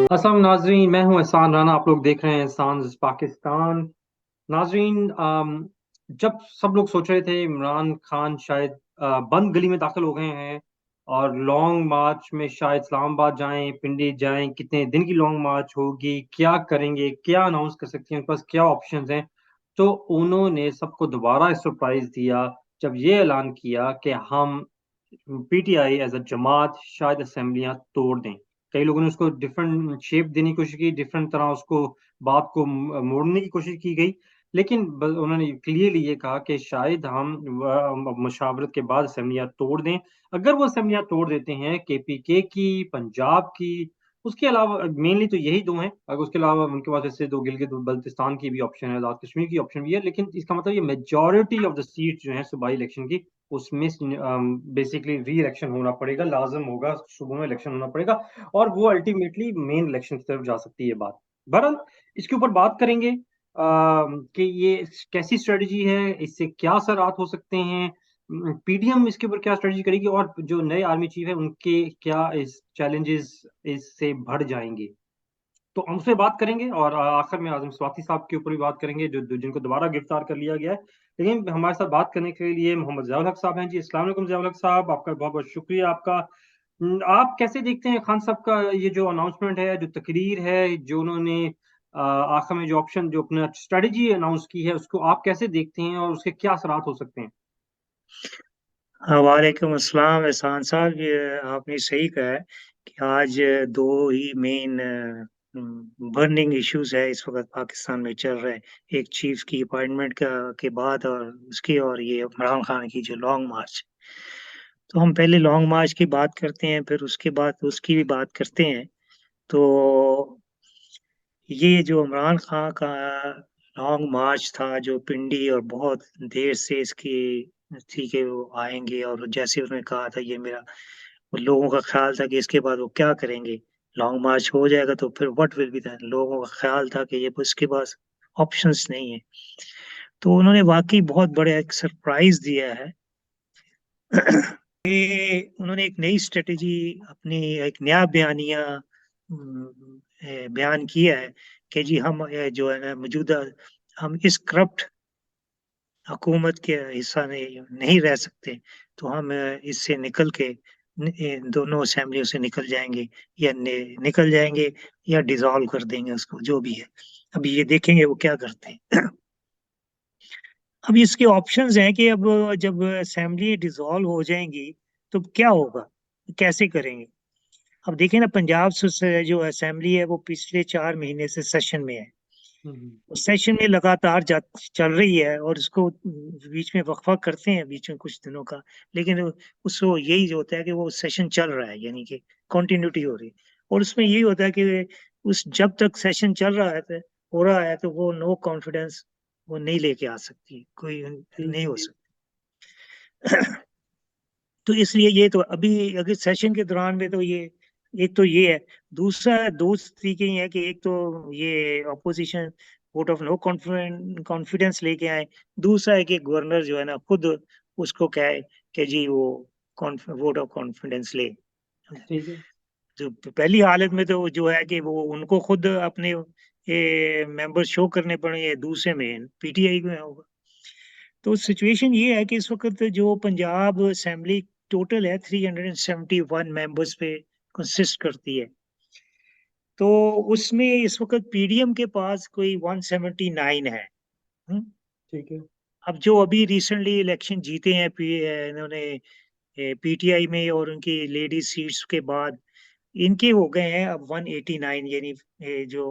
असलम नाजरीन, मैं हूं एहसान राना। आप लोग देख रहे हैं एहसान पाकिस्तान। नाजरीन, जब सब लोग सोच रहे थे इमरान खान शायद बंद गली में दाखिल हो गए हैं और लॉन्ग मार्च में शायद इस्लामाबाद जाएं, पिंडी जाएं, कितने दिन की लॉन्ग मार्च होगी, क्या करेंगे, क्या अनाउंस कर सकते हैं, उनके पास क्या ऑप्शंस हैं, तो उन्होंने सबको दोबारा सरप्राइज दिया जब ये ऐलान किया कि हम पीटीआई एज अ जमात शायद असेंबलियां तोड़ दें। कई लोगों ने उसको डिफरेंट शेप देने की कोशिश की, डिफरेंट तरह उसको बात को मोड़ने की कोशिश की गई, लेकिन उन्होंने क्लियरली ये कहा कि शायद हम मुशावरत के बाद असेंबलियां तोड़ दें। अगर वो असेंबलियां तोड़ देते हैं केपीके की, पंजाब की, उसके अलावा मेनली तो यही दो हैं, अगर उसके अलावा उनके पास जैसे दो गिलगित बल्तिस्तान की भी ऑप्शन है, आजाद कश्मीर की ऑप्शन भी है, लेकिन इसका मतलब ये मेजॉरिटी ऑफ द सीट जो है सूबाई इलेक्शन की, उसमें बेसिकली री इलेक्शन होना पड़ेगा, लाजम होगा, सुबह में इलेक्शन होना पड़ेगा, और वो अल्टीमेटली मेन इलेक्शन की तरफ जा सकती है बात। बहरहाल इसके ऊपर बात करेंगे कि ये कैसी स्ट्रेटजी है, इससे क्या असरात हो सकते हैं, पीडीएम इसके ऊपर क्या स्ट्रेटजी करेगी, और जो नए आर्मी चीफ है उनके क्या इस चैलेंजेस इससे बढ़ जाएंगे, तो हम उससे बात करेंगे। और आखिर में आजम स्वाति साहब के ऊपर भी बात करेंगे, जिनको दोबारा गिरफ्तार कर लिया गया है। लेकिन हमारे साथ बात करने के लिए मोहम्मद ज़ियाउल हक साहब हैं जी। अस्सलाम वालेकुम ज़ियाउल हक साहब, आपका बहुत बहुत शुक्रिया आपका। आप कैसे देखते हैं खान साहब का ये जो अनाउंसमेंट है, जो तकरीर है, जो उन्होंने आखिर में जो ऑप्शन, जो अपना स्ट्रेटजी अनाउंस की है, उसको आप कैसे देखते हैं और उसके क्या असरात हो सकते हैं? वालेकुम अस्सलाम एहसान साहब, ये आपने सही कहा है कि आज दो ही मेन बर्निंग इश्यूज है इस वक्त पाकिस्तान में चल रहे हैं। एक चीफ की अपॉइंटमेंट के बाद और उसकी, और ये इमरान खान की जो लॉन्ग मार्च। तो हम पहले लॉन्ग मार्च की बात करते हैं, फिर उसके बाद उसकी भी बात करते हैं। तो ये जो इमरान खान का लॉन्ग मार्च था, जो पिंडी, और बहुत देर से इसकी थी कि वो आएंगे, और जैसे उन्होंने कहा था, ये मेरा लोगों का ख्याल था कि इसके बाद वो क्या करेंगे, लॉन्ग मार्च हो जाएगा तो फिर व्हाट विल बी देन। लोगों का ख्याल था कि ये उसके पास ऑप्शंस नहीं है। तो उन्होंने वाकई बहुत बड़े एक सरप्राइज दिया है। उन्होंने एक नई स्ट्रेटेजी, अपनी एक नया बयानिया बयान किया है कि जी हम जो है ना मौजूदा, हम इस करप्ट हुकूमत के हिस्सा नहीं रह सकते। तो हम इससे निकल के दोनों असेंबलियों से निकल जाएंगे, या निकल जाएंगे, या डिसॉल्व कर देंगे उसको, जो भी है। अभी ये देखेंगे वो क्या करते हैं। अब इसके ऑप्शंस हैं कि अब जब असेंबली डिसॉल्व हो जाएंगी तो क्या होगा, कैसे करेंगे। अब देखिए ना, पंजाब जो असेंबली है वो पिछले 4 महीने से सेशन में है। हम्म। सेशन में लगातार चल रही है, और उसको बीच में वक्फा करते हैं बीच में कुछ दिनों का, लेकिन उसको यही जो होता है कि वो सेशन चल रहा है, यानी कि कंटिन्यूटी हो रही है। और उसमें यही होता है कि उस जब तक सेशन चल रहा है हो रहा है, तो वो नो कॉन्फिडेंस वो नहीं लेके आ सकती, कोई ठीक। नहीं हो सकती। तो इसलिए ये तो अभी अगर सेशन के दौरान में तो ये, एक तो ये है। दूसरा, दो तरीके ही है कि एक तो ये opposition vote of no confidence लेके आए। दूसरा है कि गवर्नर जो है ना खुद उसको कहे कि जी वो वोट ऑफ कॉन्फिडेंस ले। ठीक है। जो पहली हालत में तो जो है कि वो उनको खुद अपने मेंबर शो करने पड़ेंगे, दूसरे में पीटीआई में होगा। तो सिचुएशन ये है कि इस वक्त जो पंजाब असेंबली टोटल है 371 मेंबर्स पे कंसिस्ट करती है। तो उसमें इस वक्त पीडीएम के पास कोई 179 है। हम्म? ठीक है। अब जो अभी रिसेंटली इलेक्शन जीते हैं इन्होंने पीटीआई में, और उनकी लेडीज सीट्स के बाद इनके हो गए हैं अब 189, यानी जो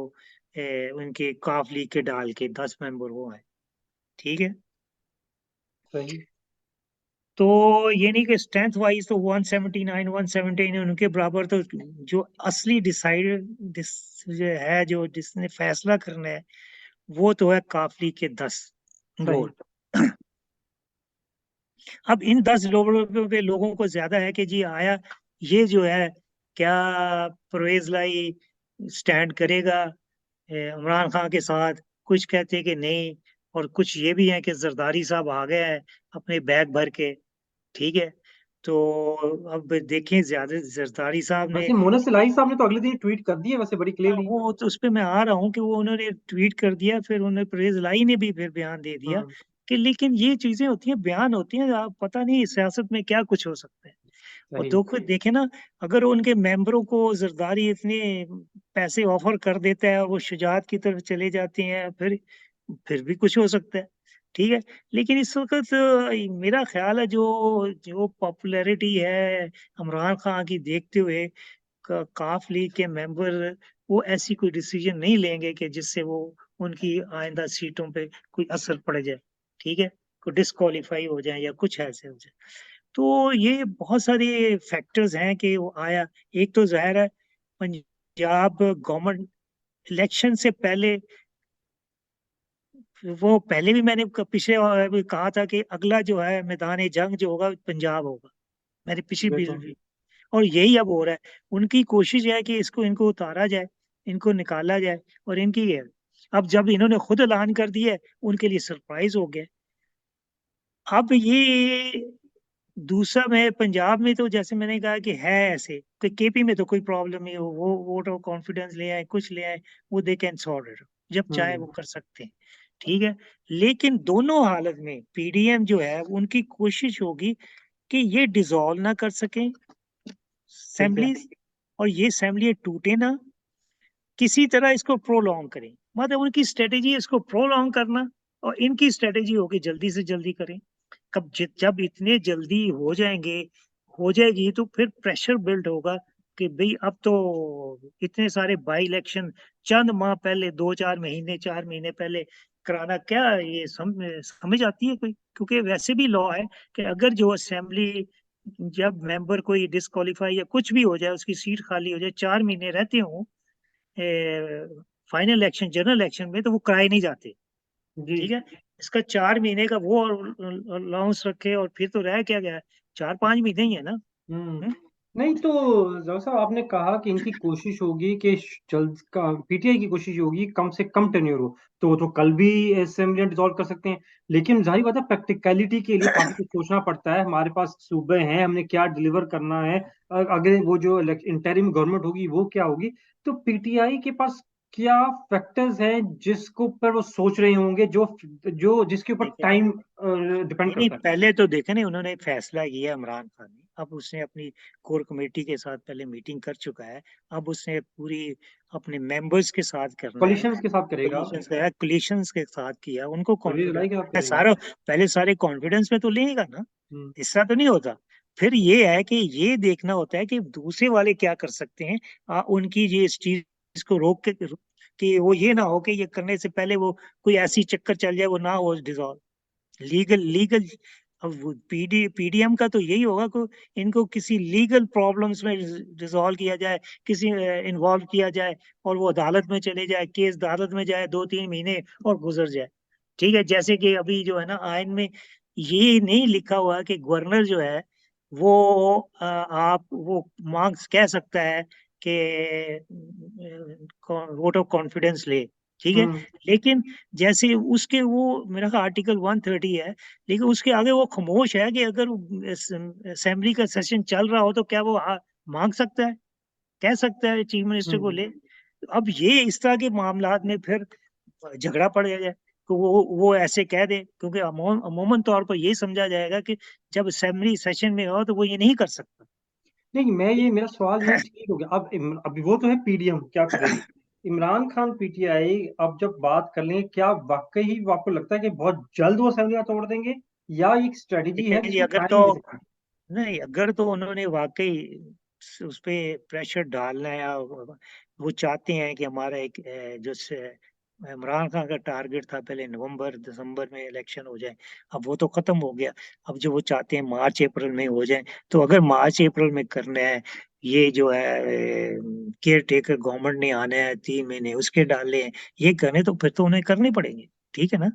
उनके काफ लीग के डाल के 10 मेंबर वो हैं। ठीक है। सही। तो ये नहीं कि स्ट्रेंथ वाइज तो 179 179 उनके बराबर, तो जो असली जो है, जो जिसने फैसला करना है, वो तो है काफली के 10 सही। वोट। अब इन 10 लोगों पे लोगों को ज्यादा है कि जी आया ये जो है, क्या परवेज लाई स्टैंड करेगा इमरान खान के साथ। कुछ कहते हैं कि नहीं, और कुछ ये भी है कि जरदारी साहब आ गया है अपने बैग भर के। ठीक है। तो अब देखें, ज्यादा जरदारी साहब ने, वैसे मोनस इलाही साहब ने तो अगले दिन ट्वीट कर दिया वैसे बड़ी क्लियरली। वो तो उस पे मैं आ रहा हूँ कि वो उन्होंने ट्वीट कर दिया, फिर उन्होंने परेज लाई ने भी फिर बयान दे दिया हम्म। कि लेकिन ये चीजें होती हैं, बयान होती हैं, आप पता नहीं सियासत में क्या कुछ हो सकता है। और सही। दो देखे ना, अगर उनके मेंबरों को जरदारी इतने पैसे ऑफर कर देता है और वो शुजात की तरफ चले जाते हैं, फिर भी कुछ हो सकता है। ठीक है। लेकिन इस वक्त मेरा ख्याल है, जो जो पॉपुलैरिटी है इमरान खान की देखते हुए, काफ लीग के मेंबर वो ऐसी कोई डिसीजन नहीं लेंगे कि जिससे वो उनकी आइंदा सीटों पे कोई असर पड़ जाए। ठीक है। कोई डिस्qualify हो जाए या कुछ ऐसे हो जाए। तो ये बहुत सारे फैक्टर्स हैं कि वो आया। एक तो जाहिर है, पंजाब गवर्नमेंट इलेक्शन से पहले, वो पहले भी मैंने पिछले भी कहा था कि अगला जो है मैदान जंग जो होगा पंजाब होगा, मेरी पिछली बिल्कुल। भी। और यही अब हो रहा है। उनकी कोशिश है कि इसको इनको उतारा जाए, इनको निकाला जाए। और इनकी है, अब जब इन्होंने खुद ऐलान कर दिया है, उनके लिए सरप्राइज हो गया। अब ये दूसरा में पंजाब में तो जैसे मैंने कहा कि है ऐसे कि केपी में तो कोई प्रॉब्लम नहीं हो, वो वोट ऑफ कॉन्फिडेंस ले आए, कुछ ले आए, वो दे कैन सॉर्ट इट, जब चाहे वो हम्म। कर सकते हैं। ठीक है। लेकिन दोनों हालत में पीडीएम जो है उनकी कोशिश होगी कि ये डिसॉल्व ना कर सकें ठीक है। असेंबली, और ये असेंबली टूटे ना, किसी तरह इसको प्रोलॉन्ग करें। मतलब उनकी स्ट्रेटेजी इसको प्रोलॉन्ग करना, और इनकी स्ट्रेटेजी होगी जल्दी से जल्दी करें। जब इतने जल्दी हो जाएंगे, हो जाएगी, तो फिर प्रेशर बिल्ड होगा कि भाई अब तो इतने सारे बाई इलेक्शन चंद माह पहले, 2 4 महीने 4 महीने पहले कराना, क्या ये समझ आती है कोई? क्योंकि वैसे भी लॉ है कि अगर जो असेंबली, जब मेंबर कोई डिस्qualify या कुछ भी हो जाए, उसकी सीट खाली हो जाए, 4 महीने रहते हो फाइनल इलेक्शन, जनरल इलेक्शन में, तो वो कराए नहीं जाते। जी। ठीक है। इसका 4 महीने का वो अलाउंस रखे, और फिर तो रह क्या गया, 4 5 महीने ही है ना। हम्म। हम्म? नहीं तो जरा साहब आपने कहा कि इनकी कोशिश होगी कि जल्द का पीटीआई की कोशिश होगी कम से कम टेन्योर हो, तो कल भी असेंबली डिसॉल्व कर सकते हैं। लेकिन जाहिर बात है प्रैक्टिकलिटी के लिए काफी कुछ सोचना पड़ता है। हमारे पास सूबे हैं, हमने क्या डिलीवर करना है, अगर वो जो इंटरिम गवर्नमेंट होगी वो क्या होगी। तो पीटीआई के पास क्या फैक्टर्स हैं जिसको ऊपर वो सोच रहे होंगे, जो जो जिसके ऊपर देखे टाइम डिपेंड नहीं नहीं, करता है। पहले तो देखे नहीं, उन्होंने एक फैसला किया इमरान खान ने। अब उसने अपनी कोर कमेटी के साथ पहले मीटिंग कर चुका है। अब उसने पूरी अपने मेंबर्स के साथ करना है। कोलिशंस के साथ करेगा। कोलिशंस के साथ किया, उनको परवेज कॉन्फिडेंस इलाही के साथ है करेगा। सारा। पहले सारे कॉन्फिडेंस में तो लेगा ना, हम्म। इसका तो नहीं होता। फिर ये है कि ये देखना होता है कि दूसरे वाले क्या कर सकते हैं, उनकी ये इस चीज को रोक के, कि वो ये ना हो कि ये करने से पहले वो कोई ऐसी चक्कर चल जाए, वो ना हो डिसॉल्व। लीगल अब पीडीएम का तो यही होगा को इनको किसी लीगल प्रॉब्लम्स में रिजॉल्व किया जाए, किसी इन्वॉल्व किया जाए, और वो अदालत में चले जाए, केस अदालत में जाए, 2 3 महीने और गुजर जाए। ठीक है। जैसे कि अभी जो है ना, आयन में ये नहीं लिखा हुआ कि गवर्नर जो है वो आप वो मार्क्स कह सकता है कि वोट ऑफ कॉन्फिडेंस ले। ठीक है। हम्म। लेकिन जैसे उसके वो, मेरा आर्टिकल 130 है, लेकिन उसके आगे वो खामोश है कि अगर असेंबली का सेशन चल रहा हो तो क्या वो मांग सकता है, कह सकता है चीफ मिनिस्टर को हम्म। ले। तो अब ये इस तरह के मामलात में फिर झगड़ा पड़ जाए, तो वो ऐसे कह दे, क्योंकि अमूमन तौर पर यही समझा जाएगा कि जब असेंबली सेशन में हो तो वो ये नहीं कर सकता। नहीं, मैं ये मेरा सवाल ये ठीक हो गया। अब अभी वो तो है पीडीएम क्या करेगी। इमरान खान पीटीआई अब जब बात कर लेंगे, क्या वाकई ही आपको लगता है कि बहुत जल्द वो असेंबली तोड़ देंगे, या एक स्ट्रेटजी है देखिए जी, जिसमें अगर तो टाइम ले सकते हैं। नहीं, अगर तो उन्होंने वाकई उस पे प्रेशर डालना है, वो चाहते हैं कि हमारा एक इमरान खान का टारगेट था पहले नवंबर दिसंबर में इलेक्शन हो जाए, अब वो तो खत्म हो गया। अब जो वो चाहते हैं मार्च अप्रैल में हो जाए, तो अगर मार्च अप्रैल में करना है, ये जो है केयर टेकर गवर्नमेंट ने आना है 3 महीने उसके डाले हैं, ये करने तो फिर तो उन्हें करने पड़ेंगे। ठीक है ना।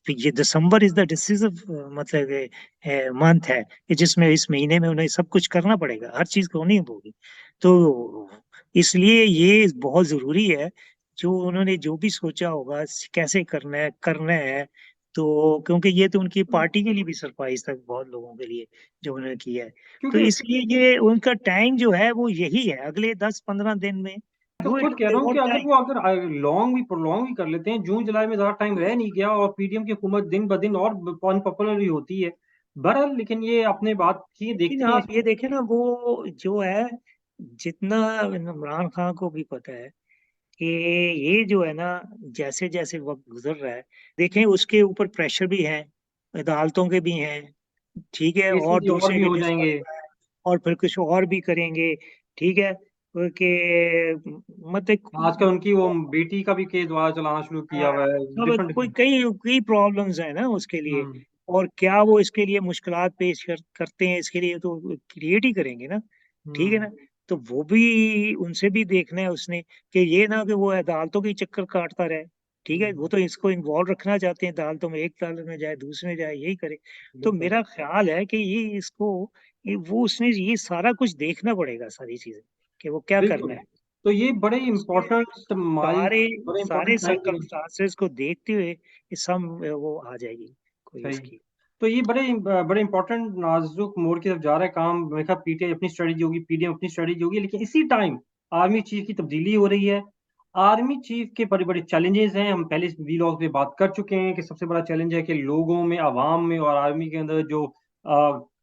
तो ये दिसंबर इज द डिसिसिव मतलब मंथ है कि जिसमें इस महीने में उन्हें सब कुछ करना पड़ेगा, हर चीज होनी होगी। तो इसलिए ये बहुत जरूरी है, जो उन्होंने जो भी सोचा होगा कैसे करना है, तो क्योंकि ये तो उनकी पार्टी के लिए भी सरप्राइज था बहुत लोगों के लिए जो उन्होंने किया है। तो क्योंकि इसलिए ये उनका टाइम जो है वो यही है, अगले 10-15 दिन में तो डू खुद इट कह रहा हूँ और कि अगर टाइम। वो अगर लॉन्ग भी प्रोलॉन्ग भी कर लेते हैं, जून जुलाई में ज्यादा टाइम रह नहीं गया और पीडीएम की हुकूमत दिन ब दिन और अनपॉपुलर ही होती है। बहरहाल लेकिन ये अपने बात की लेकिन देखते हैं आप ये इसको। देखें ना, वो जो है, जितना इमरान खान को भी पता है कि ये जो है ना, जैसे जैसे वक्त गुजर रहा है, देखें उसके ऊपर प्रेशर भी है, अदालतों के भी हैं, ठीक है, और केसेस और दूसरे भी हो केसेस जाएंगे। का, और फिर कुछ और भी करेंगे, ठीक है, कि मतलब आजकल उनकी वो बेटी का भी केस दोबारा चलाना शुरू किया हुआ है। सब डिफरेंट कोई डिफरेंट। कई कई प्रॉब्लम्स है ना उसके लिए। हम्म। और क्या वो इसके लिए मुश्किलात पेश करते हैं, इसके लिए तो क्रिएट ही करेंगे ना, ठीक है हम्म। ना। तो वो भी उनसे भी देखना है उसने, कि ये ना कि वो अदालतों के चक्कर काटता रहे, ठीक है, वो हम्म। तो इसको इन्वॉल्व रखना चाहते हैं अदालतों में, एक अदालत में जाए दूसरे में जाए, यही करे। तो बिल्कुल मेरा ख्याल है कि वो उसने ये सारा कुछ देखना पड़ेगा, सारी चीजें, कि वो क्या करना बिल्कुल। है। तो ये बड़े उसके इम्पोर्टेंट माइल सारे बड़े सारे इम्पोर्टेंट टाइम पे। सर्कमस्टांसेस को देखते हुए ये सब वो आ जाएगी कोई सही। उसकी। तो ये बड़े इंपॉर्टेंट नाजुक मोड़ की तरफ जा रहा है काम। मेरे ख्याल पीटीआई अपनी स्ट्रेटजी होगी, पीडीएम अपनी स्ट्रेटजी होगी, लेकिन इसी टाइम आर्मी चीफ की तब्दीली हो रही है। आर्मी चीफ के बड़े बड़े चैलेंजेस हैं। हम पहले इस वीलॉग पे बात कर चुके हैं कि सबसे बड़ा चैलेंज है कि लोगों में, आवाम में और आर्मी के अंदर जो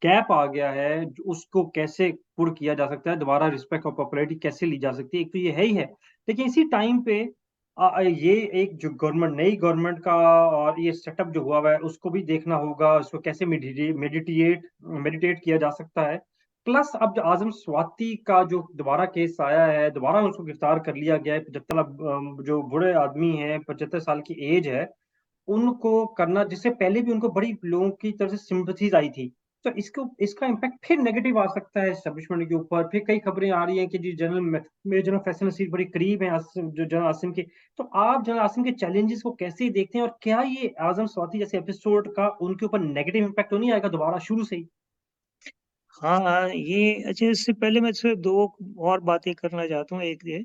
गैप आ गया है, उसको कैसे पुर किया जा सकता है, दोबारा रिस्पेक्ट और पॉपुलैरिटी कैसे ली जा सकती है। एक तो ये है ही है, लेकिन इसी टाइम पे ये एक जो गवर्नमेंट, नई गवर्नमेंट का और ये सेटअप जो हुआ हुआ है, उसको भी देखना होगा। उसको कैसे मेडिटेट मेडिटेट किया जा सकता है। प्लस अब जो आजम स्वाति का जो दोबारा केस आया है, दोबारा उसको गिरफ्तार कर लिया गया है। 75 जो बूढ़े आदमी हैं, 75 साल की एज है, उनको करना, जिससे पहले भी उनको बड़ी लोगों की तरफ से सिंपथीज आई थी। तो इसको इसका इम्पैक्ट फिर नेगेटिव आ सकता है एस्टेब्लिशमेंट के ऊपर। फिर कई खबरें आ रही हैं कि जी जनरल मेजर फैसल नसीर बड़ी करीब हैं आसिम, जो जनरल आसिम के। तो आप जनरल आसिम के चैलेंजेस को कैसे देखते हैं, और क्या ये आजम स्वाति जैसे एपिसोड का उनके ऊपर नेगेटिव इम्पैक्ट तो नहीं आएगा दोबारा शुरू से ही? हाँ हाँ, ये अच्छा, इससे पहले मैं इससे दो और बातें करना चाहता हूँ। एक ये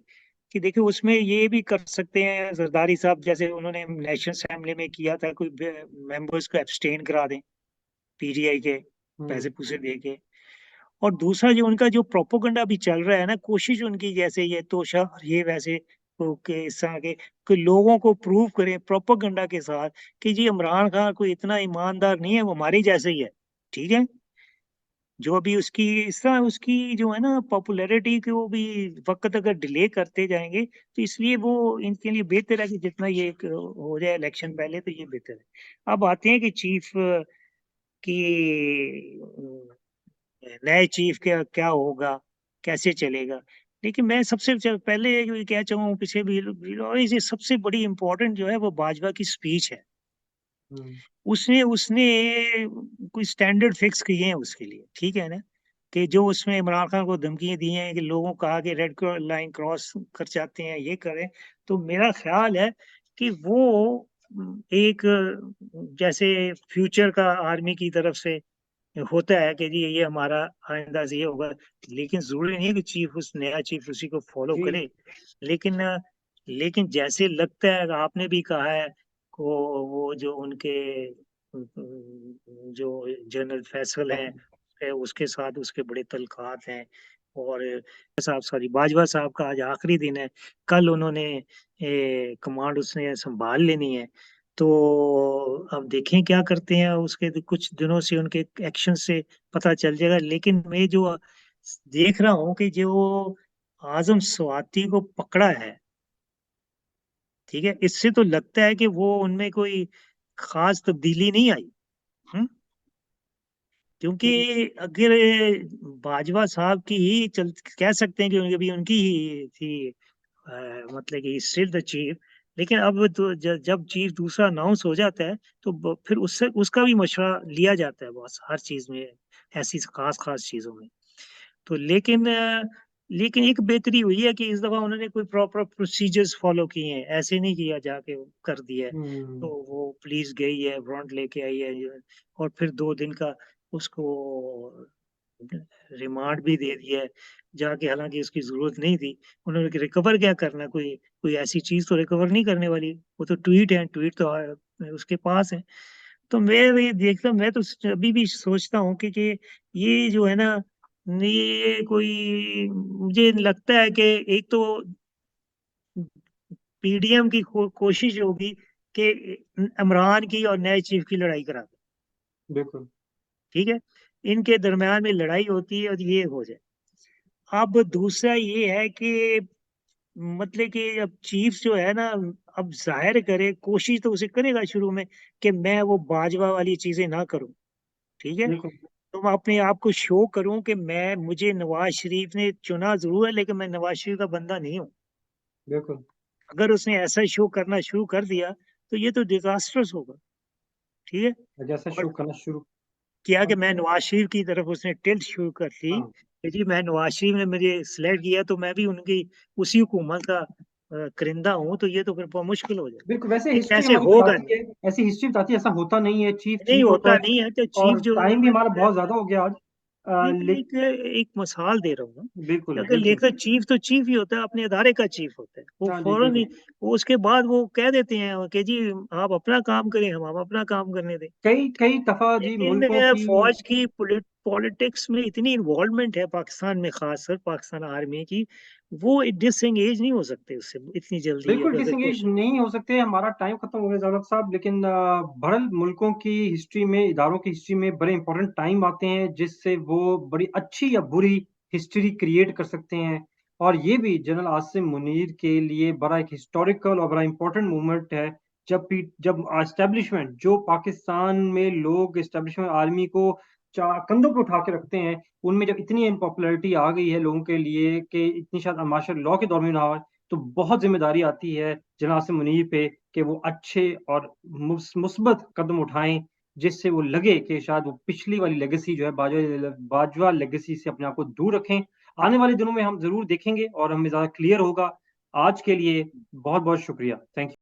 कि देखिए, उसमें ये भी कर सकते हैं जरदारी साहब, जैसे उन्होंने नेशनल असेंबली में किया था, कोई मेंबर्स को एब्सटेन करा दें पीटीआई के, हम्म। पैसे पूसे दे के। और दूसरा, जो उनका जो प्रोपोगंडा भी चल रहा है ना, कोशिश उनकी, जैसे ये तोशा और ये वैसे, के इस तरह के, कि लोगों को प्रूव करें प्रोपोगंडा के साथ कि जी इमरान खान कोई इतना ईमानदार नहीं है, वो हमारे जैसे ही है, ठीक है। जो अभी उसकी इस तरह उसकी जो है ना पॉपुलैरिटी की, वो भी वक्त अगर डिले करते जाएंगे, तो इसलिए वो इनके लिए बेहतर है कि जितना ये हो जाए इलेक्शन पहले, तो ये बेहतर है। अब आते हैं कि चीफ की, नए चीफ का क्या होगा, कैसे चलेगा। लेकिन मैं सबसे पहले ये क्या चाहूँ, पीछे भी और ये सबसे बड़ी इम्पोर्टेंट जो है वो बाजवा की स्पीच है। हम्म। उसने उसने कोई स्टैंडर्ड फिक्स किए हैं उसके लिए, ठीक है ना, कि जो उसमें इमरान खान को धमकियां दी हैं कि लोगों को कहा कि रेड लाइन क्रॉस कर जाते हैं, ये करें। तो मेरा ख्याल है कि वो एक, जैसे फ्यूचर का आर्मी की तरफ से होता है कि जी ये हमारा आइंदा से ये होगा, लेकिन जरूरी नहीं है कि चीफ, उस नया चीफ उसी को फॉलो जी। करे। लेकिन लेकिन जैसे लगता है, आपने भी कहा है को, वो जो उनके जो जनरल फैसल हैं, उसके साथ उसके बड़े तल्लुकात हैं। और साहब, सॉरी, बाजवा साहब का आज आखिरी दिन है, कल उन्होंने कमांड उसने संभाल लेनी है। तो अब देखें क्या करते हैं, उसके कुछ दिनों से उनके एक्शन से पता चल जाएगा। लेकिन मैं जो देख रहा हूँ कि जो आजम स्वाति को पकड़ा है, ठीक है, इससे तो लगता है कि वो उनमें कोई खास तब्दीली नहीं आई। हम्म? क्योंकि अगर बाजवा साहब की ही चल, कह सकते हैं कि अभी उनकी ही थी, मतलब कि स्टिल द चीफ। लेकिन अब तो जब चीफ दूसरा अनाउंस हो जाता है, तो फिर उससे उसका भी मशवरा लिया जाता है बस, हर चीज में, ऐसी खास खास चीजों में। तो लेकिन एक बेहतरी हुई है कि इस दफा उन्होंने कोई प्रॉपर प्रोसीजर्स फॉलो किए हैं, ऐसे नहीं किया जाके कर दिया है। तो हम्म। वो पुलिस गई है, वारंट लेके आई है, और फिर 2 दिन का उसको रिमांड भी दे दिया है। जाके, हालांकि उसकी जरूरत नहीं थी। उन्होंने रिकवर क्या करना, कोई कोई ऐसी चीज तो रिकवर नहीं करने वाली, वो तो ट्वीट है, ट्वीट तो उसके पास है। तो मैं ये देखता, मैं तो अभी भी सोचता हूँ कि ये जो है ना, ये कोई, मुझे लगता है कि एक तो पीडीएम की कोशिश होगी कि इमरान की और नए चीफ की लड़ाई करा दे। बिल्कुल। ठीक है, इनके दरमियान में लड़ाई होती है और ये हो जाए। अब दूसरा ये है कि मतलब कि अब चीफ जो है ना, अब जाहिर करे, कोशिश तो उसे करेगा शुरू में कि मैं वो बाजवा वाली चीजें ना करूं। ठीक है, बिल्कुल। तो मैं अपने आप को शो करूं कि मैं, मुझे नवाज शरीफ ने चुना जरूर है, लेकिन मैं नवाज शरीफ का बंदा नहीं हूं। बिल्कुल। अगर उसने ऐसा शो करना शुरू कर दिया तो ये तो डिजास्टर्स होगा। ठीक है, जैसा और शो करना शुरू। किया हाँ। कि मैं नवाज शरीफ की तरफ, उसने टिल्ट शुरू कर दी हाँ। कि जी मैं, नवाज शरीफ ने मुझे सिलेक्ट किया तो मैं भी उनकी उसी हुकूमत का करिंदा हूँ, तो ये तो फिर बहुत मुश्किल हो जाएगा। बिल्कुल, वैसे लेकिन हिस्ट्री ऐसे हमारी होगा बताती नहीं, है, ऐसी हिस्ट्री बताती है, ऐसा होता नहीं है, चीफ नहीं चीफ होता होता है। नहीं है, तो चीफ और जो टाइम भी हमारा है, बहुत ज्यादा हो गया आज। नहीं मैं लेकिन एक मिसाल दे रहा हूँ ना, कि बिल्कुल अगर बिल्कुल। लेकर चीफ तो चीफ ही होता है, अपने अदारे का चीफ होता है, वो हाँ जी, फौरन ही, बिल्कुल। वो उसके बाद वो कह देते हैं कि जी आप अपना काम करें, हम अपना काम करने दें। कई कई दफा जी लेकिन मुल्कों की। फौज की पॉलिटिक्स में इतनी इन्वॉल्वमेंट है पाकिस्तान में, खासकर पाकिस्तान आर्मी की, वो डिसएंगेज नहीं हो सकते उससे इतनी जल्दी, बिल्कुल अगर डिसंगेज कुछ। नहीं हो सकते, हमारा टाइम खत्म हो गया ज़ालक साहब, लेकिन बढ़ल मुल्कों की हिस्ट्री में, इदारों की हिस्ट्री में बड़े इंपॉर्टेंट टाइम आते हैं जिससे वो बड़ी अच्छी या बुरी हिस्ट्री क्रिएट कर सकते हैं। और ये भी जनरल आसिम मुनीर के लिए बड़ा एक हिस्टोरिकल और बड़ा इंपॉर्टेंट मूवमेंट है। जब एस्टेब्लिशमेंट, जो पाकिस्तान में लोग एस्टेब्लिशमेंट आर्मी को कंधों पे उठा के रखते हैं, उनमें जब इतनी अनपॉपुलैरिटी आ गई है लोगों के लिए कि इतनी शायद मार्शल लॉ के दौर में ना हो, तो बहुत ज़िम्मेदारी आती है जनाब से मुनीर पे कि वो अच्छे और मुस्बत कदम उठाएँ, जिससे वो लगे कि शायद वो पिछली वाली लेगेसी जो है, बाजवा लेगेसी से अपने आप को दूर रखें। आने वाले दिनों में हम ज़रूर देखेंगे और हमें ज़्यादा क्लियर होगा। आज के लिए बहुत-बहुत शुक्रिया। Thank you.